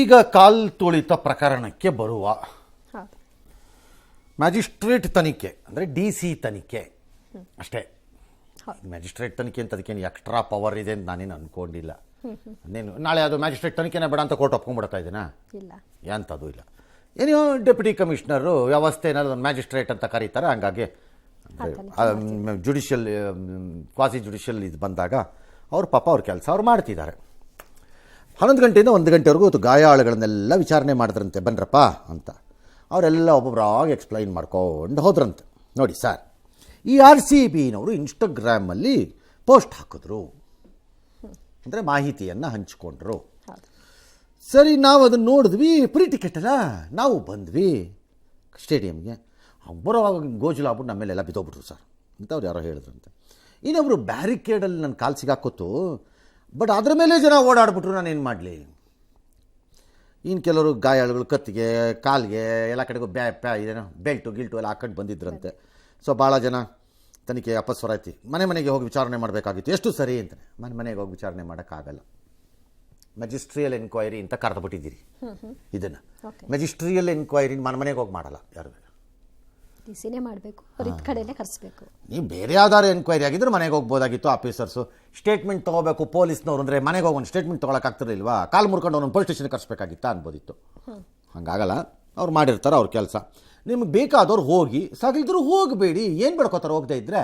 ಈಗ ಕಾಲ್ ತುಳಿತ ಪ್ರಕರಣಕ್ಕೆ ಬರುವ ಮ್ಯಾಜಿಸ್ಟ್ರೇಟ್ ತನಿಖೆ ಅಂದರೆ DC ತನಿಖೆ ಅಷ್ಟೇ. ಮ್ಯಾಜಿಸ್ಟ್ರೇಟ್ ತನಿಖೆ ಅಂತ ಅದಕ್ಕೇನು ಎಕ್ಸ್ಟ್ರಾ ಪವರ್ ಇದೆ ಅಂತ ನಾನೇನು ಅಂದ್ಕೊಂಡಿಲ್ಲ. ನೀನು ನಾಳೆ ಅದು ಮ್ಯಾಜಿಸ್ಟ್ರೇಟ್ ತನಿಖೆನೇ ಬೇಡ ಅಂತ ಕೋರ್ಟ್ ಒಪ್ಕೊಂಡ್ಬಿಡ್ತಾ ಇದ್ದೀನಾ? ಎಂಥದ್ದು ಇಲ್ಲ. ಏನೋ ಡೆಪ್ಯೂಟಿ ಕಮಿಷನರು ವ್ಯವಸ್ಥೆ ಏನಾದ್ರು ಒಂದು ಮ್ಯಾಜಿಸ್ಟ್ರೇಟ್ ಅಂತ ಕರೀತಾರೆ. ಹಂಗಾಗಿ ಜುಡಿಷಿಯಲ್ ಕ್ವಾಸಿ ಜುಡಿಷಿಯಲ್ ಇದು ಬಂದಾಗ ಅವ್ರ ಪಾಪ ಅವ್ರ ಕೆಲಸ ಅವ್ರು ಮಾಡ್ತಿದ್ದಾರೆ. 11 ಗಂಟೆಯಿಂದ 1 ಗಂಟೆವರೆಗೂ ಗಾಯಾಳುಗಳನ್ನೆಲ್ಲ ವಿಚಾರಣೆ ಮಾಡಿದ್ರಂತೆ. ಬನ್ರಪ್ಪ ಅಂತ ಅವರೆಲ್ಲ ಒಬ್ಬೊಬ್ಬರಾಗಿ ಎಕ್ಸ್ಪ್ಲೈನ್ ಮಾಡ್ಕೊಂಡು ಹೋದ್ರಂತೆ. ನೋಡಿ ಸರ್, ಈ RCBನವರು ಇನ್ಸ್ಟಾಗ್ರಾಮಲ್ಲಿ ಪೋಸ್ಟ್ ಹಾಕಿದ್ರು, ಅಂದರೆ ಮಾಹಿತಿಯನ್ನು ಹಂಚಿಕೊಂಡ್ರು. ಸರಿ, ನಾವು ಅದನ್ನು ನೋಡಿದ್ವಿ. ಫ್ರೀ ಟಿಕೆಟ್ ಅಲ್ಲ, ನಾವು ಬಂದ್ವಿ ಸ್ಟೇಡಿಯಮ್ಗೆ. ಬರೋವಾಗ ಗೋಜಲಾಗ್ಬಿಟ್ಟು ನಮ್ಮ ಮೇಲೆಲ್ಲ ಬಿದ್ದೋಗ್ಬಿಟ್ರು ಸರ್ ಅಂತ ಅವ್ರು ಯಾರೋ ಹೇಳಿದ್ರಂತೆ. ಇನ್ನೊಬ್ಬರು ಬ್ಯಾರಿಕೇಡಲ್ಲಿ ನನ್ನ ಕಾಲು ಸಿಗಾಕೋತು, ಬಟ್ ಅದ್ರ ಮೇಲೆ ಜನ ಓಡಾಡ್ಬಿಟ್ರು. ನಾನೇನು ಮಾಡಲಿ? ಇನ್ನು ಕೆಲವರು ಗಾಯಾಳುಗಳು ಕತ್ತಿಗೆ ಕಾಲಿಗೆ ಎಲ್ಲ ಕಡೆಗೂ ಇದೇನೋ ಬೆಲ್ಟು ಗಿಲ್ಟು ಎಲ್ಲ ಹಾಕೊಂಡು ಬಂದಿದ್ರಂತೆ. ಸೊ ಭಾಳ ಜನ ತನಿಖೆ ಅಪಸ್ವರ ಐತಿ. ಮನೆಗೆ ಹೋಗಿ ವಿಚಾರಣೆ ಮಾಡಬೇಕಾಗಿತ್ತು. ಎಷ್ಟು ಸರಿ ಅಂತಾನೆ ಮನೆಗೆ ಹೋಗಿ ವಿಚಾರಣೆ ಮಾಡೋಕ್ಕಾಗಲ್ಲ. ಮೆಜಿಸ್ಟ್ರಿಯಲ್ ಎನ್ಕ್ವೈರಿ ಅಂತ ಕರೆದುಬಿಟ್ಟಿದ್ದೀರಿ ಇದನ್ನು. ಮೆಜಿಸ್ಟ್ರಿಯಲ್ ಎನ್ಕ್ವೈರಿ ಮನೆಗೆ ಹೋಗಿ ಮಾಡಲ್ಲ ಯಾರು, ಮಾಡಬೇಕು, ಕಡೆಯಲ್ಲೇ ಕರೆಸಬೇಕು. ನೀವು ಬೇರೆ ಯಾವ್ದಾರು ಎನ್ಕ್ವೈರಿ ಆಗಿದ್ರು ಮನೆಗೆ ಹೋಗ್ಬೋದಾಗಿತ್ತು. ಆಫೀಸರ್ಸು ಸ್ಟೇಟ್ಮೆಂಟ್ ತೊಗೋಬೇಕು. ಪೊಲೀಸ್ನವ್ರು ಅಂದರೆ ಮನೆಗೆ ಹೋಗಿ ಒಂದು ಸ್ಟೇಟ್ಮೆಂಟ್ ತೊಗೊಳಕ್ಕಾಗ್ತಿರ್ಲಿಲ್ವಾ? ಕಾಲು ಮುರ್ಕೊಂಡು ಅವ್ರನ್ನ ಪೊಲೀಸ್ ಸ್ಟೇಷನ್ಗೆ ಕರೆಸ್ಬೇಕಾಗಿತ್ತಾ ಅನ್ಬೋದಿತ್ತು. ಹಂಗಾಗಲ್ಲ. ಅವ್ರು ಮಾಡಿರ್ತಾರೆ ಅವ್ರ ಕೆಲಸ. ನಿಮ್ಗೆ ಬೇಕಾದವ್ರು ಹೋಗಿ, ಸಾಗಿದ್ರು ಹೋಗಬೇಡಿ. ಏನು ಬೇಡ್ಕೋತಾರೆ ಹೋಗದೆ ಇದ್ದರೆ?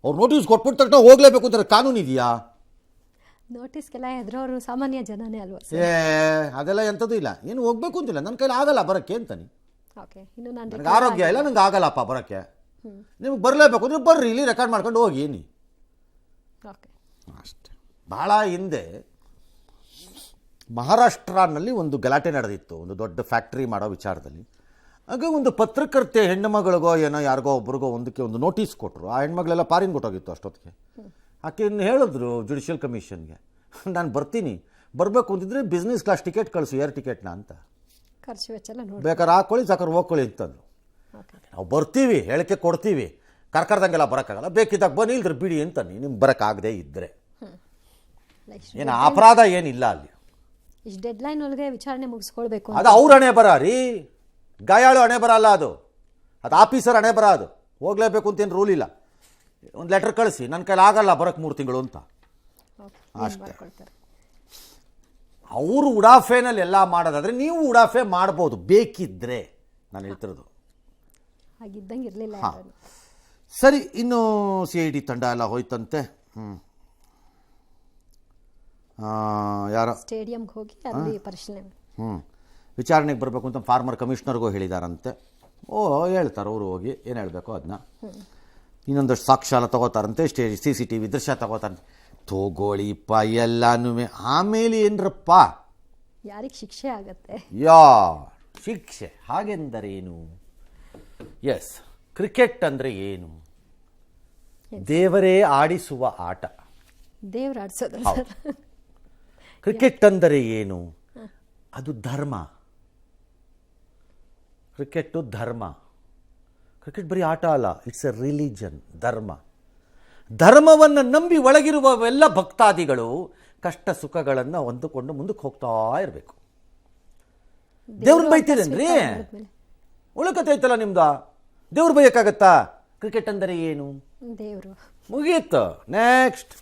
ಅವ್ರು ನೋಟಿಸ್ ಕೊಟ್ಬಿಟ್ಟು ತಕ್ಷಣ ಹೋಗಲೇಬೇಕು ಅಂತಾರೆ ಕಾನೂನು ಇದೆಯಾ? ನೋಟಿಸ್ಗೆಲ್ಲ ಎದುರವರು ಸಾಮಾನ್ಯ ಜನನೇ ಅಲ್ವಾ? ಅದೆಲ್ಲ ಎಂಥದ್ದು ಇಲ್ಲ. ಏನು ಹೋಗ್ಬೇಕು ಅಂತಿಲ್ಲ, ನನ್ನ ಕೈಲಿ ಆಗಲ್ಲ ಬರೋಕ್ಕೆ ಅಂತಾನೆ. ನನಗೆ ಆರೋಗ್ಯ ಇಲ್ಲ, ನಂಗೆ ಆಗಲ್ಲಪ್ಪ ಬರೋಕ್ಕೆ. ನಿಮ್ಗೆ ಬರಲೇಬೇಕು ಅಂದರೆ ಬರ್ರಿ, ಇಲ್ಲಿ ರೆಕಾರ್ಡ್ ಮಾಡ್ಕೊಂಡು ಹೋಗಿ ನೀ ಅಷ್ಟೆ. ಭಾಳ ಹಿಂದೆ ಮಹಾರಾಷ್ಟ್ರನಲ್ಲಿ ಒಂದು ಗಲಾಟೆ ನಡೆದಿತ್ತು, ಒಂದು ದೊಡ್ಡ ಫ್ಯಾಕ್ಟ್ರಿ ಮಾಡೋ ವಿಚಾರದಲ್ಲಿ. ಆಗ ಒಂದು ಪತ್ರಕರ್ತೆ ಹೆಣ್ಣು ಮಗಳಿಗೋ ಏನೋ ಯಾರಿಗೋ ಒಬ್ರಿಗೋ ಒಂದು ನೋಟಿಸ್ ಕೊಟ್ಟರು. ಆ ಹೆಣ್ಮಗಳೆಲ್ಲ ಪಾರಿನ್ ಕೊಟ್ಟೋಗಿತ್ತು ಅಷ್ಟೊತ್ತಿಗೆ. ಆಕೆಯನ್ನು ಹೇಳಿದ್ರು ಜುಡಿಷಿಯಲ್ ಕಮಿಷನ್ಗೆ, ನಾನು ಬರ್ತೀನಿ, ಬರಬೇಕು ಅಂತಿದ್ರೆ ಬಿಸ್ನೆಸ್ ಕ್ಲಾಸ್ ಟಿಕೆಟ್ ಕಳಿಸು, ಏರ್ ಟಿಕೆಟ್ನ ಅಂತ. ಖರ್ಚು ವೆಚ್ಚ ಬೇಕಾದ್ರೆ ಹಾಕ್ಕೊಳ್ಳಿ, ಸಾಕಾದ್ರೆ ಹೋಗ್ಕೊಳ್ಳಿ ಅಂತಂದು. ನಾವು ಬರ್ತೀವಿ, ಹೇಳಿಕೆ ಕೊಡ್ತೀವಿ, ಕರ್ಕರ್ದಂಗೆಲ್ಲ ಬರೋಕ್ಕಾಗಲ್ಲ, ಬೇಕಿದ್ದಾಗ ಬನ್ನಿ, ಇಲ್ದ್ರೆ ಬಿಡಿ ಅಂತಾನೆ. ನಿಮ್ಗೆ ಬರೋಕ್ಕಾಗದೇ ಇದ್ದರೆ ಏನು ಅಪರಾಧ ಏನಿಲ್ಲ ಅಲ್ಲಿ. ಇಷ್ಟು ಡೆಡ್ಲೈನ್ ಒಳಗೆ ವಿಚಾರಣೆ ಮುಗಿಸ್ಕೊಳ್ಬೇಕು. ಅದು ಅವ್ರ ಹಣೆ ಬರ ರೀ, ಗಾಯಾಳು ಹಣೆ ಬರ ಅಲ್ಲ ಅದು ಆಫೀಸರ್ ಹಣೆ ಬರ. ಅದು ಹೋಗ್ಲೇಬೇಕು ಅಂತೇನು ರೂಲ್ ಇಲ್ಲ. ಒಂದು ಲೆಟರ್ ಕಳಿಸಿ, ನನ್ನ ಕೈಲಿ ಆಗಲ್ಲ ಬರೋಕ್ಕೆ 3 ತಿಂಗಳು ಅಂತ ಅಷ್ಟೇ. ಅವರು ಉಡಾಫೆನಲ್ಲಿ ಎಲ್ಲ ಮಾಡೋದಾದರೆ ನೀವು ಉಡಾಫೆ ಮಾಡ್ಬೋದು ಬೇಕಿದ್ದರೆ, ನಾನು ಹೇಳ್ತಿರೋದು. ಹಾಗಿದ್ದಂಗೆ ಇರಲಿಲ್ಲ. ಸರಿ, ಇನ್ನು CID ತಂಡ ಎಲ್ಲ ಹೋಯ್ತಂತೆ. ಯಾರೋ ಸ್ಟೇಡಿಯಂಗೆ ಹೋಗಿ ಅಲ್ಲಿ ಪರಿಶೀಲನೆ ವಿಚಾರಣೆಗೆ ಬರಬೇಕು ಅಂತ ಫಾರ್ಮರ್ ಕಮಿಷನರ್ಗೂ ಹೇಳಿದಾರಂತೆ. ಹೇಳ್ತಾರೆ ಅವರು ಹೋಗಿ ಏನು ಹೇಳಬೇಕು ಅದನ್ನ. ಇನ್ನೊಂದಷ್ಟು ಸಾಕ್ಷ್ಯ ಎಲ್ಲ ತಗೋತಾರಂತೆ, CCTV ದೃಶ್ಯ ತಗೋತಾರಂತೆ. ತಗೋಳಿಪ್ಪ ಎಲ್ಲಾನು. ಆಮೇಲೆ ಏನರಪ್ಪ, ಯಾರಿಗೆ ಶಿಕ್ಷೆ ಆಗತ್ತೆ? ಶಿಕ್ಷೆ ಹಾಗೆಂದರೇನು? ಎಸ್, ಕ್ರಿಕೆಟ್ ಅಂದರೆ ಏನು? ದೇವರೇ ಆಡಿಸುವ ಆಟ. ದೇವ್ರು ಆಡಿಸೋದು. ಕ್ರಿಕೆಟ್ ಅಂದರೆ ಏನು? ಅದು ಧರ್ಮ. ಕ್ರಿಕೆಟ್ಟು ಧರ್ಮ. ಕ್ರಿಕೆಟ್ ಬರೀ ಆಟ ಅಲ್ಲ, ಇಟ್ಸ್ ಎ ರಿಲಿಜನ್, ಧರ್ಮ. ಧರ್ಮವನ್ನು ನಂಬಿ ಒಳಗಿರುವವೆಲ್ಲ ಭಕ್ತಾದಿಗಳು ಕಷ್ಟ ಸುಖಗಳನ್ನು ಹೊಂದಿಕೊಂಡು ಮುಂದಕ್ಕೆ ಹೋಗ್ತಾ ಇರಬೇಕು. ದೇವ್ರನ್ನ ಬೈತೀರೇನ್ರಿ? ಉಳಕತೆ ಐತಲ್ಲ ನಿಮ್ದು, ದೇವ್ರು ಬೈಯಕ್ಕಾಗತ್ತಾ? ಕ್ರಿಕೆಟ್ ಅಂದರೆ ಏನು? ದೇವರು. ಮುಗಿಯಿತು. ನೆಕ್ಸ್ಟ್.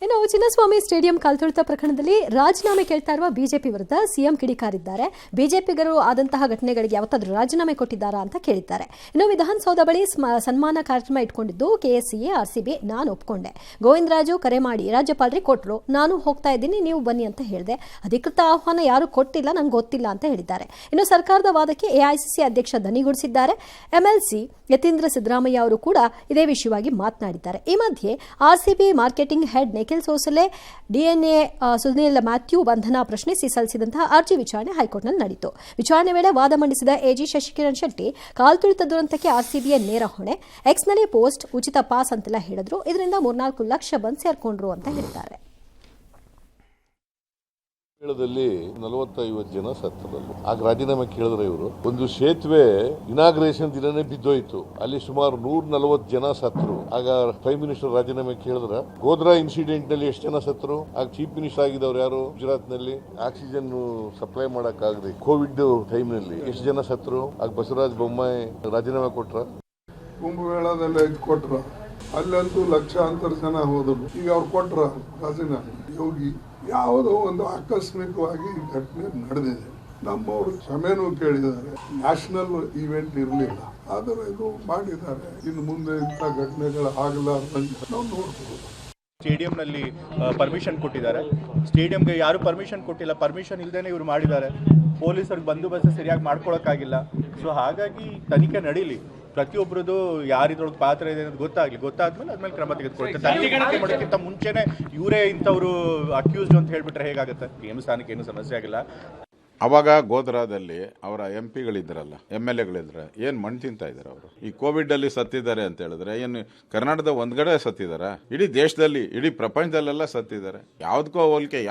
ಇನ್ನು ಚಿನ್ನಸ್ವಾಮಿ ಸ್ಟೇಡಿಯಂ ಕಾಲ್ತುಳಿತ ಪ್ರಕರಣದಲ್ಲಿ ರಾಜೀನಾಮೆ ಕೇಳ್ತಾ ಇರುವ ಬಿಜೆಪಿ ವಿರುದ್ಧ ಸಿಎಂ ಕಿಡಿಕಾರಿದ್ದಾರೆ. ಬಿಜೆಪಿಗರು ಆದಂತಹ ಘಟನೆಗಳಿಗೆ ಯಾವತ್ತಾದ್ರೂ ರಾಜೀನಾಮೆ ಕೊಟ್ಟಿದ್ದಾರಾ ಅಂತ ಕೇಳಿದ್ದಾರೆ. ಇನ್ನು ವಿಧಾನಸೌಧ ಬಳಿ ಸನ್ಮಾನ ಕಾರ್ಯಕ್ರಮ ಇಟ್ಕೊಂಡಿದ್ದು KSCA RCB ನಾನು ಒಪ್ಕೊಂಡೆ. ಗೋವಿಂದರಾಜು ಕರೆ ಮಾಡಿ ರಾಜ್ಯಪಾಲರಿಗೆ ಕೊಟ್ಟರು, ನಾನು ಹೋಗ್ತಾ ಇದ್ದೀನಿ, ನೀವು ಬನ್ನಿ ಅಂತ ಹೇಳಿದೆ. ಅಧಿಕೃತ ಆಹ್ವಾನ ಯಾರು ಕೊಟ್ಟಿಲ್ಲ, ನಂಗೆ ಗೊತ್ತಿಲ್ಲ ಅಂತ ಹೇಳಿದ್ದಾರೆ. ಇನ್ನು ಸರ್ಕಾರದ ವಾದಕ್ಕೆ AICC ಅಧ್ಯಕ್ಷ ದನಿಗೂಡಿಸಿದ್ದಾರೆ. MLC ಯತೀಂದ್ರ ಸಿದ್ದರಾಮಯ್ಯ ಅವರು ಕೂಡ ಇದೇ ವಿಷಯವಾಗಿ ಮಾತನಾಡಿದ್ದಾರೆ. ಈ ಮಧ್ಯೆ RCB marketing head Nikhil Sosale DNA Sunil Mathew ಬಂಧನ ಪ್ರಶ್ನಿಸಿ ಸಲ್ಲಿಸಿದಂತಹ ಅರ್ಜಿ ವಿಚಾರಣೆ ಹೈಕೋರ್ಟ್ನಲ್ಲಿ ನಡೆಯಿತು. ವಿಚಾರಣೆ ವೇಳೆ ವಾದ ಮಂಡಿಸಿದ AG ಶಶಿಕಿರಣ್ ಶೆಟ್ಟಿ, ಕಾಲ್ತುಳಿತ ದುರಂತಕ್ಕೆ RCBಯ ನೇರ ಹೊಣೆ, ಎಕ್ಸ್ನಲ್ಲಿ ಪೋಸ್ಟ್ ಉಚಿತ ಪಾಸ್ ಅಂತೆಲ್ಲ ಹೇಳಿದ್ರು, ಇದರಿಂದ 3-4 ಲಕ್ಷ ಬಂದ್ ಸೇರ್ಕೊಂಡ್ರು ಅಂತ ಹೇಳಿದ್ದಾರೆ. ಕೇಳದಲ್ಲಿ 40-50 ಜನ ಸತ್ತರಲ್ಲಿ. ಆಗ ರಾಜೀನಾಮೆ ಕೇಳಿದ್ರೆ ಇವರು ಒಂದು ಸೇತುವೆ ಇನಾಗ್ರೇಷನ್ ದಿನನೇ ಬಿದ್ದೋಯ್ತು, ಅಲ್ಲಿ ಸುಮಾರು 140 ಜನ ಸತ್ರು. ಆಗ ಪ್ರೈಮ್ ಮಿನಿಸ್ಟರ್ ರಾಜೀನಾಮೆ ಕೇಳಿದ್ರ. ಗೋಧ್ರಾ ಇನ್ಸಿಡೆಂಟ್ ನಲ್ಲಿ ಎಷ್ಟು ಜನ ಸತ್ರು? ಆಗ ಚೀಫ್ ಮಿನಿಸ್ಟರ್ ಆಗಿದ್ದವ್ರು ಯಾರು? ಗುಜರಾತ್ ನಲ್ಲಿ ಆಕ್ಸಿಜನ್ ಸಪ್ಲೈ ಮಾಡಕ್ ಆಗದೆ ಕೋವಿಡ್ ಟೈಮ್ ನಲ್ಲಿ ಎಷ್ಟು ಜನ ಸತ್ರು? ಆಗ ಬಸವರಾಜ ಬೊಮ್ಮಾಯಿ ರಾಜೀನಾಮೆ ಕೊಟ್ರ. ಕುಂಭಮೇಳದಲ್ಲಿ ಕೊಟ್ರ, ಅಲ್ಲಂತೂ ಲಕ್ಷಾಂತರ ಜನ ಹೋದರು. ಈಗ ಅವ್ರು ಕೊಟ್ರ ರಾಜೀನಾಮೆ. ಯೋಗಿ ಯಾವುದೋ ಒಂದು ಆಕಸ್ಮಿಕವಾಗಿ ಈ ಘಟನೆ ನಡೆದಿದೆ. ನಮ್ಮವರು ಕ್ಷಮೆನೂ ಕೇಳಿದ್ದಾರೆ. ನ್ಯಾಷನಲ್ ಈವೆಂಟ್ ಇರಲಿಲ್ಲ, ಆದರೆ ಇದು ಮಾಡಿದ್ದಾರೆ. ಇನ್ನು ಮುಂದೆ ಇಂಥ ಘಟನೆಗಳು ಆಗಲಾರ್ದಂಗೆ ನಾವು ನೋಡ್ಬೋದು. ಸ್ಟೇಡಿಯಂನಲ್ಲಿ ಪರ್ಮಿಷನ್ ಕೊಟ್ಟಿದ್ದಾರೆ. ಸ್ಟೇಡಿಯಂಗೆ ಯಾರು ಪರ್ಮಿಷನ್ ಕೊಟ್ಟಿಲ್ಲ, ಪರ್ಮಿಷನ್ ಇಲ್ಲದೇನೆ ಇವರು ಮಾಡಿದ್ದಾರೆ. ಪೊಲೀಸರಿಗೆ ಬಂದೋಬಸ್ತ್ ಸರಿಯಾಗಿ ಮಾಡ್ಕೊಳಕ್ಕಾಗಿಲ್ಲ. ಸೊ ಹಾಗಾಗಿ ತನಿಖೆ ನಡೀಲಿ, ಪ್ರತಿಯೊಬ್ಬರದು ಯಾರಿದ್ರೊಳಗೆ ಪಾತ್ರ ಇದೆ ಅನ್ನೋದು ಗೊತ್ತಾದ್ಮೇಲೆ ಅದ್ಮೇಲೆ ಕ್ರಮ ತೆಗೆದುಕೊಳ್ತಾರೆ. ತನಿಖೆ ಮಾಡೋಕ್ಕಿಂತ ಮುಂಚೆನೆ ಇವರೇ ಇಂಥವ್ರು ಅಕ್ಯೂಸ್ಡ್ ಅಂತ ಹೇಳ್ಬಿಟ್ರೆ ಹೇಗಾಗುತ್ತೆ? ಸ್ಥಾನಕ್ಕೆ ಏನು ಸಮಸ್ಯೆ ಆಗಿಲ್ಲ. ಅವಾಗ ಗೋಧ್ರಾದಲ್ಲಿ ಅವರ MP ಗಳಿದ್ರಲ್ಲ, MLAಗಳಿದ್ರೆ ಏನು ಮಣ್ಣು ತಿಂತಾ ಇದ್ದಾರೆ ಅವರು. ಈ ಕೋವಿಡಲ್ಲಿ ಸತ್ತಿದ್ದಾರೆ ಅಂತ ಹೇಳಿದ್ರೆ ಏನು ಕರ್ನಾಟಕದ ಒಂದ್ಗಡೆ ಸತ್ತಿದ್ದಾರೆ? ಇಡೀ ದೇಶದಲ್ಲಿ, ಇಡೀ ಪ್ರಪಂಚದಲ್ಲೆಲ್ಲ ಸತ್ತಿದ್ದಾರೆ. ಯಾವುದಕ್ಕೋ ಹೋಲಿಕೆ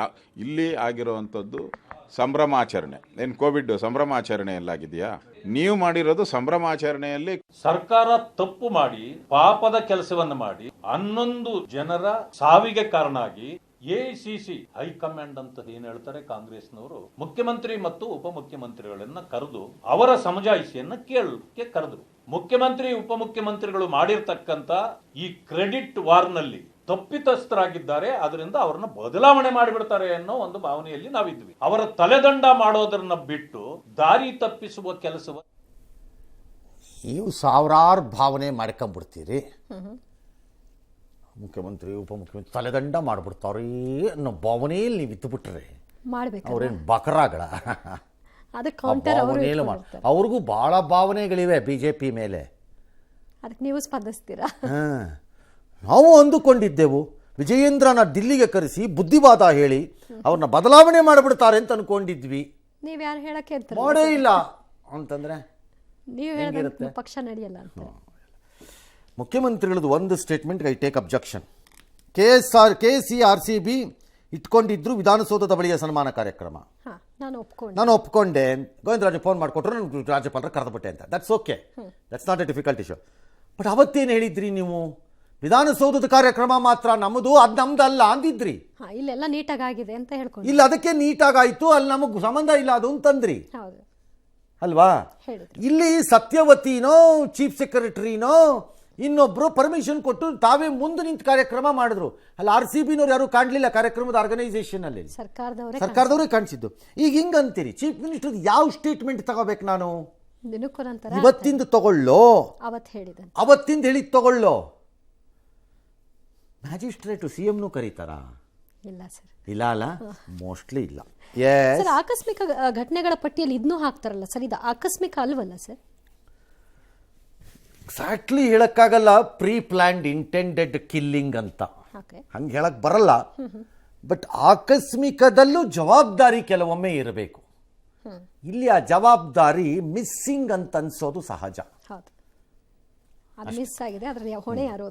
ಇಲ್ಲಿ ಆಗಿರೋವಂಥದ್ದು ಸಂಭ್ರಮಾಚರಣೆ. ಏನು ಕೋವಿಡ್ ಸಂಭ್ರಮಾಚರಣೆ ಎಲ್ಲಾಗಿದೆಯಾ? ನೀವು ಮಾಡಿರೋದು ಸಂಭ್ರಮಾಚರಣೆಯಲ್ಲಿ ಸರ್ಕಾರ ತಪ್ಪು ಮಾಡಿ ಪಾಪದ ಕೆಲಸವನ್ನು ಮಾಡಿ 11 ಜನರ ಸಾವಿಗೆ ಕಾರಣ ಆಗಿ AICC ಹೈಕಮಾಂಡ್ ಅಂತ ಏನ್ ಹೇಳ್ತಾರೆ ಕಾಂಗ್ರೆಸ್ನವರು, ಮುಖ್ಯಮಂತ್ರಿ ಮತ್ತು ಉಪಮುಖ್ಯಮಂತ್ರಿಗಳನ್ನ ಕರೆದು ಅವರ ಸಮಜಾಯಿಷಿಯನ್ನ ಕೇಳಕ್ಕೆ ಕರೆದ್ರು. ಮುಖ್ಯಮಂತ್ರಿ ಉಪಮುಖ್ಯಮಂತ್ರಿಗಳು ಮಾಡಿರ್ತಕ್ಕಂತ ಈ ಕ್ರೆಡಿಟ್ ವಾರ್ನಲ್ಲಿ ತಪ್ಪಿತಸ್ಥರಾಗಿದ್ದಾರೆ, ಅದರಿಂದ ಅವರನ್ನ ಬದಲಾವಣೆ ಮಾಡಿಬಿಡ್ತಾರೆ ಅನ್ನೋ ಒಂದು ಭಾವನೆಯಲ್ಲಿ ನಾವಿದ್ವಿ. ಅವರ ತಲೆದಂಡ ಮಾಡೋದನ್ನ ಬಿಟ್ಟು ದಾರಿ ತಪ್ಪಿಸುವ ಕೆಲಸ ನೀವು ಸಾವಿರಾರು ಭಾವನೆ ಮಾಡ್ಕೊಂಡ್ಬಿಡ್ತೀರಿ. ಮುಖ್ಯಮಂತ್ರಿ ಉಪಮುಖ್ಯಮಂತ್ರಿ ತಲೆದಂಡ ಮಾಡಿಬಿಡ್ತಾವ್ರಿ ಅನ್ನೋ ಭಾವನೆಯಲ್ಲಿ ನೀವು ಇದ್ದುಬಿಟ್ರೆ ಮಾಡ್ಬೇಕು. ಅವ್ರೇನು ಬಕರಾಗಳ? ಅದಕ್ಕೆ ಕೌಂಟರ್ ಅವ್ರಿಗೂ ಭಾಳ ಭಾವನೆಗಳಿವೆ BJP ಮೇಲೆ. ಅದಕ್ಕೆ ನೀವು ಸ್ಪಂದಿಸ್ತೀರಾ? ನಾವು ಅಂದುಕೊಂಡಿದ್ದೆವು ವಿಜಯೇಂದ್ರನ ದಿಲ್ಲಿಗೆ ಕರೆಸಿ ಬುದ್ಧಿವಾದ ಹೇಳಿ ಅವ್ರನ್ನ ಬದಲಾವಣೆ ಮಾಡಿಬಿಡ್ತಾರೆ ಅಂತ ಅನ್ಕೊಂಡಿದ್ವಿ. ನೀವು ಯಾರು ಹೇಳಕ್ಕೆ ಮಾಡೇ ಇಲ್ಲ ಅಂತಂದ್ರೆ ನೀವು ಹೇಳಿದ್ರೆ ಪಕ್ಷ ನಡೆಯಲ್ಲ ಅಂತ. ಮುಖ್ಯಮಂತ್ರಿಗಳದ್ದು ಒಂದು statement, I take objection. KCRCB ಇಟ್ಕೊಂಡಿದ್ರು ವಿಧಾನಸೌಧದ ಬಳಿಯ ಸನ್ಮಾನ ಕಾರ್ಯಕ್ರಮ. ನಾನು ಒಪ್ಕೊಂಡೆ. ಗೋವಿಂದರಾಜು ಫೋನ್ ಮಾಡಿಕೊಟ್ರು, ನಾನು ರಾಜ್ಯಪಾಲರ ಕರೆದುಬಿಟ್ಟೆ ಅಂತ. That's okay, that's not a difficult issue. But ಅವತ್ತೇನು ಹೇಳಿದ್ರಿ ನೀವು? ವಿಧಾನಸೌಧದ ಕಾರ್ಯಕ್ರಮ ಮಾತ್ರ ನಮ್ಮದು, ಅದು ನಮ್ದಲ್ಲ ಅಂದಿದ್ರಿ. ಇಲ್ಲೆಲ್ಲ ನೀಟಾಗಿ ಆಗಿದೆ ಅಂತ ಹೇಳ್ಕೊಂಡು, ಇಲ್ಲ ಅದಕ್ಕೆ ನೀಟಾಗಾಯ್ತು, ಅಲ್ಲಿ ನಮಗೆ ಸಂಬಂಧ ಇಲ್ಲ ಅದು ಅಂತಂದ್ರಿ ಅಲ್ವಾ? ಇಲ್ಲಿ ಸತ್ಯವತಿನೋ ಚೀಫ್ ಸೆಕ್ರೆಟರಿನೋ ಇನ್ನೊಬ್ರು ಪರ್ಮಿಷನ್ ಕೊಟ್ಟು ತಾವೇ ಮುಂದೆ ನಿಂತು ಕಾರ್ಯಕ್ರಮ ಮಾಡಿದ್ರು. ಅಲ್ಲಿ RCBನವ್ರು ಯಾರು ಕಾಣಲಿಲ್ಲ ಕಾರ್ಯಕ್ರಮದ ಆರ್ಗನೈಸೇಷನ್ ಅಲ್ಲಿ, ಸರ್ಕಾರದವರೇ ಕಾಣಿಸಿದ್ದು. ಈಗ ಹಿಂಗಂತೀರಿ ಚೀಫ್ ಮಿನಿಸ್ಟರ್ ಯಾವ ಸ್ಟೇಟ್ಮೆಂಟ್ ತಗೋಬೇಕು ನಾನು? ಇವತ್ತಿಂದ ತಗೊಳ್ಳೋ, ಅವತ್ತಿಂದ ಹೇಳಿದ್ ತಗೊಳ್ಳೋ? ಮ್ಯಾಜಿಸ್ಟ್ರೇಟು CMನೂ ಕರೀತಾರಾ? ಇಲ್ಲ ಸರ್, ಇಲ್ಲ ಅಲ್ಲ, ಮೋಸ್ಟ್ಲಿ ಇಲ್ಲ. ಸರ್, ಆಕಸ್ಮಿಕ ಘಟನೆಗಳ ಪಟ್ಟಿಯಲ್ಲಿ ಇದನ್ನೂ ಹಾಕ್ತಾರಲ್ಲ ಸರ್, ಇದು ಆಕಸ್ಮಿಕ ಅಲ್ವಲ್ಲ ಸರ್? ಎಕ್ಸಾಕ್ಟ್ಲಿ ಹೇಳಕ್ಕಾಗಲ್ಲ. ಪ್ರೀ ಪ್ಲಾನ್ಡ್ ಇಂಟೆಂಡೆಡ್ ಕಿಲ್ಲಿಂಗ್ ಅಂತ ಹಂಗೆ ಹೇಳಕ್ ಬರಲ್ಲ. ಬಟ್ ಆಕಸ್ಮಿಕದಲ್ಲೂ ಜವಾಬ್ದಾರಿ ಕೆಲವೊಮ್ಮೆ ಇರಬೇಕು. ಇಲ್ಲಿ ಆ ಜವಾಬ್ದಾರಿ ಮಿಸ್ಸಿಂಗ್ ಅಂತ ಅನ್ಸೋದು ಸಹಜ. ಹೌದು, ಅದು ಮಿಸ್ ಆಗಿದೆ, ಅದರ ಹೊಣೆ ಯಾರು?